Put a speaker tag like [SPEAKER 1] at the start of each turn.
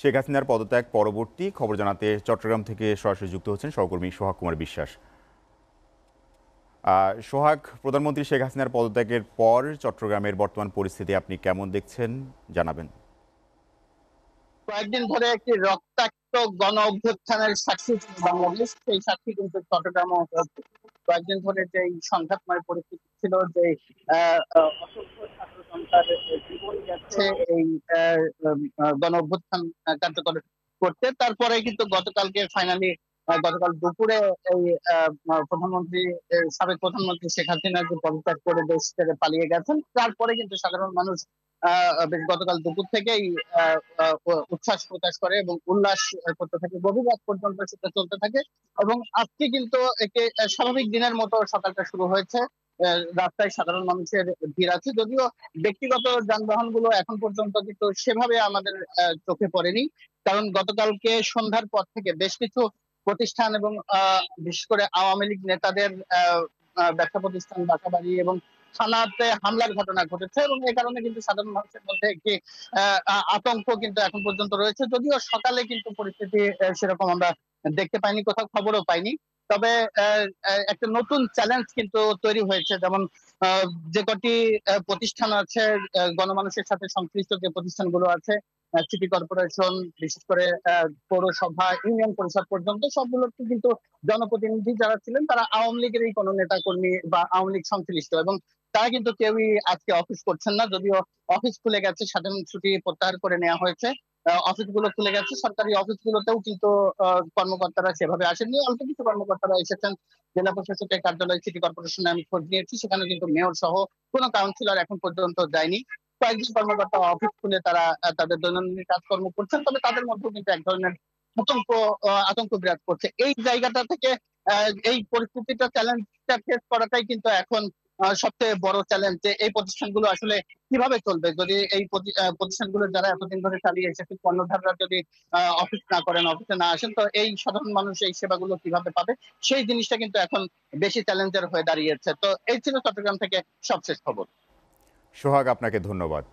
[SPEAKER 1] শেখ হাসিনার পদত্যাগ পরবর্তী খবর জানাতে চট্টগ্রাম থেকে সরাসরি যুক্ত হচ্ছেন সহকর্মী সোহাগ কুমার বিশ্বাস। সোহাগ, প্রধানমন্ত্রী শেখ হাসিনার পদত্যাগের পর চট্টগ্রামের বর্তমান পরিস্থিতি আপনি কেমন দেখছেন জানাবেন।
[SPEAKER 2] কয়েকদিন ধরে একটি রক্তাক্ত গণ অভ্যুত্থানের সাক্ষী ছিল বাংলাদেশ। সেই সাক্ষী কিন্তু চট্টগ্রামও হচ্ছে। কয়েকদিন ধরে যে সংঘাতময় পরিস্থিতি ছিল, যে অসংখ্য ছাত্র জনতার জীবন গেছে এই গণ অভ্যুত্থান কার্যকর করতে, তারপরে কিন্তু গতকালকে ফাইনালি গতকাল দুপুরে এই প্রধানমন্ত্রী সাবেক প্রধানমন্ত্রী শেখ হাসিনা যে পদত্যাগ করে দেশ থেকে পালিয়ে গেছেন, তারপরে কিন্তু সাধারণ মানুষ গতকাল দুপুর থেকেই উচ্ছ্বাস প্রকাশ করে এবং উল্লাস করতে থাকে, গভীর রাত পর্যন্ত সেটা চলতে থাকে। এবং আজকে কিন্তু একে স্বাভাবিক দিনের মতো সকালটা শুরু হয়েছে। রাস্তায় সাধারণ মানুষের ভিড় আছে, যদিও ব্যক্তিগত যানবাহন গুলো এখন পর্যন্ত কিন্তু সেভাবে আমাদের চোখে পড়েনি। কারণ গতকালকে সন্ধ্যার পর থেকে বেশ কিছু প্রতিষ্ঠান এবং বিশেষ করে আওয়ামী লীগ নেতাদের ব্যবসা প্রতিষ্ঠান, বাসাবাড়ি এবং থানাতে হামলার ঘটনা ঘটেছে, এবং এই কারণে কিন্তু সাধারণ মানুষের মধ্যে একটি আতঙ্ক কিন্তু এখন পর্যন্ত রয়েছে। যদিও সকালে কিন্তু পরিস্থিতি সেরকম আমরা দেখতে পাইনি, কোথাও খবরও পাইনি। তবে একটা নতুন চ্যালেঞ্জ কিন্তু তৈরি হয়েছে। যেমন আহ, যে কটি প্রতিষ্ঠান আছে, গণমানুষের সাথে সংশ্লিষ্ট যে প্রতিষ্ঠানগুলো আছে, সিটি কর্পোরেশন, বিশেষ করে পৌরসভা, ইউনিয়ন পরিষদ পর্যন্ত সবগুলোতে কিন্তু জনপ্রতিনিধি যারা ছিলেন তারা আওয়ামী লীগেরই কোনো নেতা কর্মী বা আওয়ামী লীগ সংশ্লিষ্ট, এবং তারা কিন্তু কেউই আজকে অফিস করছেন না। যদিও অফিস খুলে গেছে, সাধারণ ছুটি প্রত্যাহার করে নেওয়া হয়েছে, অফিস গুলো খুলে গেছে, সরকারি অফিস গুলোতেও কিন্তু কর্মকর্তারা সেভাবে আসেননি, অল্প কিছু কর্মকর্তারা এসেছেন। জেলা প্রশাসকের কার্যালয়, সিটি কর্পোরেশনে আমি খোঁজ নিয়েছি, সেখানে কিন্তু মেয়র সহ কোনো কাউন্সিলর এখন পর্যন্ত যায়নি। কয়েকজন কর্মকর্তা অফিস খুলে তারা তাদের দৈনন্দিন কাজকর্ম করছেন, তবে তাদের মধ্যেও কিন্তু এক ধরনের আতঙ্ক আতঙ্ক বিরাজ করছে। এই জায়গাটা থেকে এই পরিস্থিতিটা, চ্যালেঞ্জটা ফেস করাটাই কিন্তু এখন সবচেয়ে বড় চ্যালেঞ্জ, যে এই প্রতিষ্ঠানগুলো আসলে কিভাবে চলবে যদি এই প্রতিষ্ঠানগুলো যারা এতদিন ধরে চালিয়ে এসেছে, কর্ণধাররা যদি অফিস না করেন, অফিসে না আসেন, তো এই সাধারণ মানুষ এই সেবাগুলো কিভাবে পাবে? সেই জিনিসটা কিন্তু এখন বেশি চ্যালেঞ্জের হয়ে দাঁড়িয়েছে। তো এই ছিল চট্টগ্রাম থেকে সবশেষ খবর।
[SPEAKER 1] সোহাগ, আপনাকে ধন্যবাদ।